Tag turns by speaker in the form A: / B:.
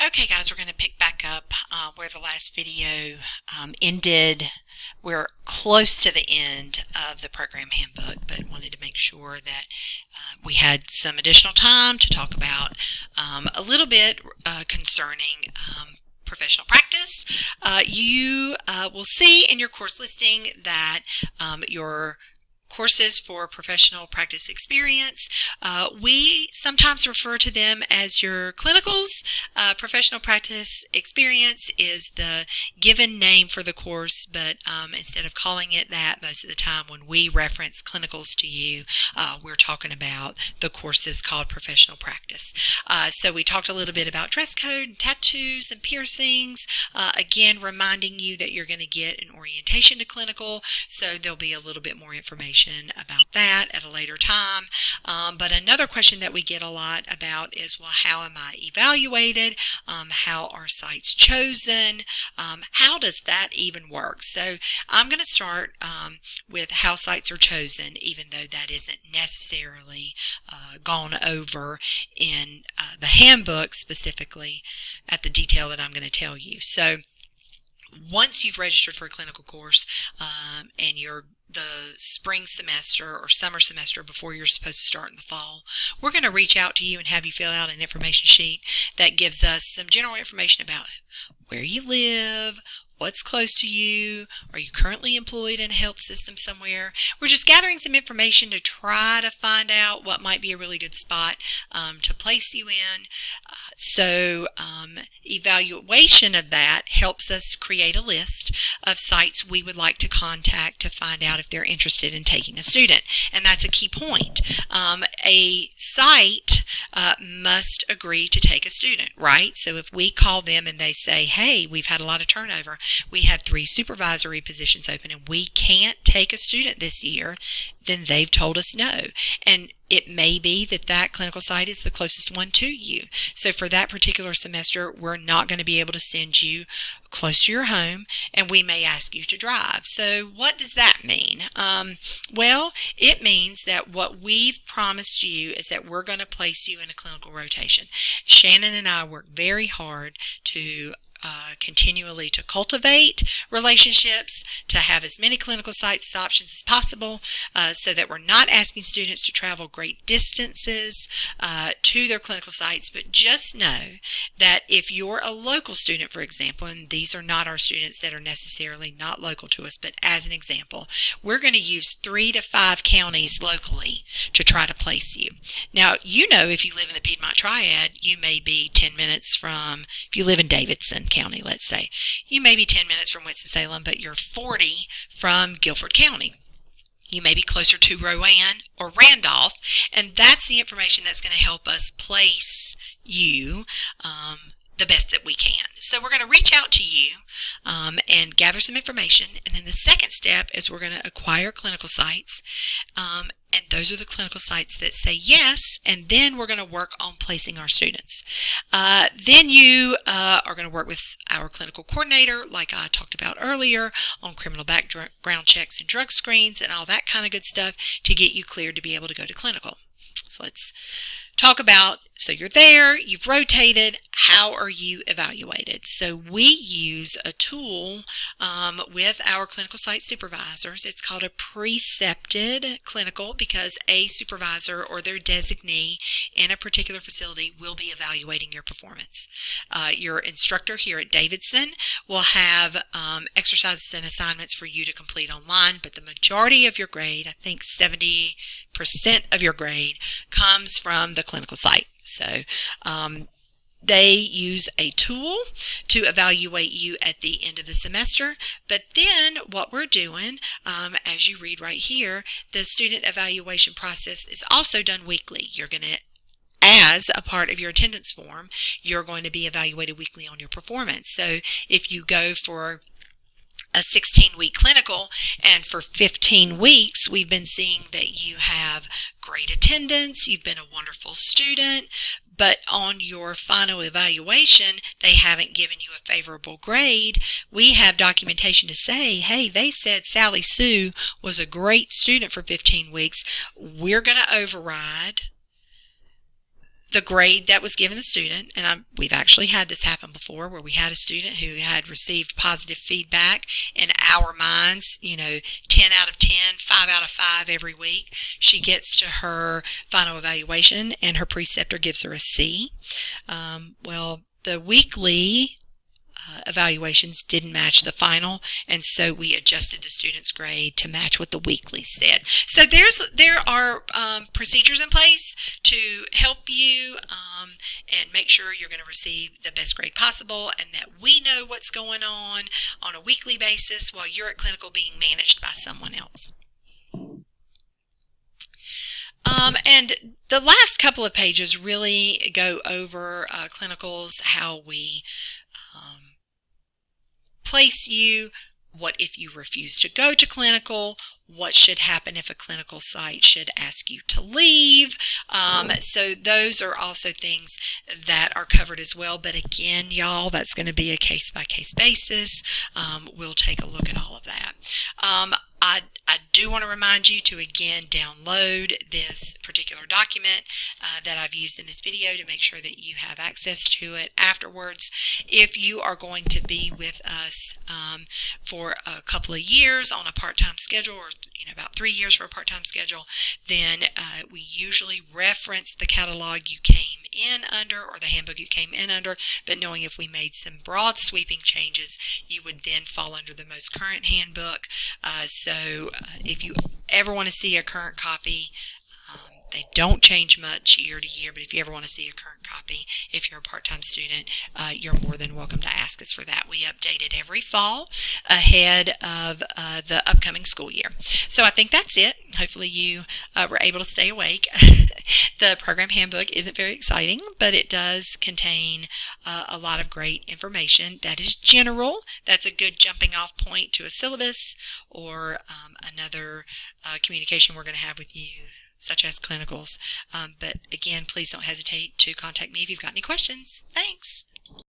A: Okay, guys, we're going to pick back up where the last video ended. We're close to the end of the program handbook, but wanted to make sure that we had some additional time to talk about a little bit concerning professional practice. You will see in your course listing that your courses for professional practice experience. We sometimes refer to them as your clinicals. Professional practice experience is the given name for the course, but instead of calling it that, most of the time when we reference clinicals to you, we're talking about the courses called professional practice. So we talked a little bit about dress code and tattoos and piercings. Again, reminding you that you're going to get an orientation to clinical, so there'll be a little bit more information about that at a later time. But another question that we get a lot about is, well, how am I evaluated? How are sites chosen? How does that even work? So I'm going to start with how sites are chosen, even though that isn't necessarily gone over in the handbook specifically at the detail that I'm going to tell you. So once you've registered for a clinical course and you're the spring semester or summer semester before you're supposed to start in the fall, we're going to reach out to you and have you fill out an information sheet that gives us some general information about where you live, what's close to you, are you currently employed in a health system somewhere. We're just gathering some information to try to find out what might be a really good spot to place you in. So evaluation of that helps us create a list of sites we would like to contact to find out if they're interested in taking a student. And that's a key point. A site must agree to take a student, right? So if we call them and they say, hey, we've had a lot of turnover, we have 3 supervisory positions open and we can't take a student this year, then they've told us no. And it may be that that clinical site is the closest one to you. So for that particular semester, we're not going to be able to send you close to your home, and we may ask you to drive. So what does that mean? Well, it means that what we've promised you is that we're going to place you in a clinical rotation. Shannon and I work very hard to continually to cultivate relationships, to have as many clinical sites as options as possible, so that we're not asking students to travel great distances to their clinical sites. But just know that if you're a local student, for example, and these are not our students that are necessarily not local to us, but as an example, we're going to use 3 to 5 counties locally to try to place you. Now, you know, if you live in the Piedmont Triad, you may be 10 minutes from, if you live in Davidson County, let's say, you may be 10 minutes from Winston-Salem, but you're 40 from Guilford County. You may be closer to Rowan or Randolph, and that's the information that's going to help us place you the best that we can. So we're going to reach out to you and gather some information, and then the second step is we're going to acquire clinical sites, and those are the clinical sites that say yes, and then we're going to work on placing our students. Then you are going to work with our clinical coordinator, like I talked about earlier, on criminal background checks and drug screens and all that kind of good stuff to get you cleared to be able to go to clinical. So let's talk about, so you're there, you've rotated, how are you evaluated? So we use a tool with our clinical site supervisors. It's called a precepted clinical, because a supervisor or their designee in a particular facility will be evaluating your performance. Your instructor here at Davidson will have exercises and assignments for you to complete online, but the majority of your grade, I think 70% of your grade, comes from the clinical site. So they use a tool to evaluate you at the end of the semester. But then what we're doing, as you read right here, the student evaluation process is also done weekly. You're going to, as a part of your attendance form, you're going to be evaluated weekly on your performance. So if you go for a 16-week clinical, and for 15 weeks we've been seeing that you have great attendance, you've been a wonderful student, but on your final evaluation they haven't given you a favorable grade, we have documentation to say, hey, they said Sally Sue was a great student for 15 weeks. We're going to override the grade that was given the student, and we've actually had this happen before where we had a student who had received positive feedback in our minds, 10 out of 10, 5 out of 5 every week. She gets to her final evaluation and her preceptor gives her a C. Well, the weekly evaluations didn't match the final, and so we adjusted the student's grade to match what the weekly said. So there are procedures in place to help you and make sure you're going to receive the best grade possible, and that we know what's going on a weekly basis while you're at clinical being managed by someone else. And the last couple of pages really go over clinicals, how we place you, what if you refuse to go to clinical, what should happen if a clinical site should ask you to leave. So those are also things that are covered as well. But again, y'all, that's going to be a case-by-case basis. We'll take a look at all of that. I do want to remind you to again download this particular document that I've used in this video to make sure that you have access to it afterwards. If you are going to be with us for a couple of years on a part-time schedule, or about 3 years for a part-time schedule, then we usually reference the catalog you came in under or the handbook you came in under, but knowing if we made some broad sweeping changes, you would then fall under the most current handbook. So if you ever want to see a current copy, they don't change much year to year, but if you ever want to see a current copy, if you're a part-time student, you're more than welcome to ask us for that. We update it every fall ahead of the upcoming school year. So I think that's it. Hopefully you were able to stay awake. The program handbook isn't very exciting, but it does contain a lot of great information that is general. That's a good jumping off point to a syllabus or another communication we're going to have with you, such as clinicals. But again, please don't hesitate to contact me if you've got any questions. Thanks.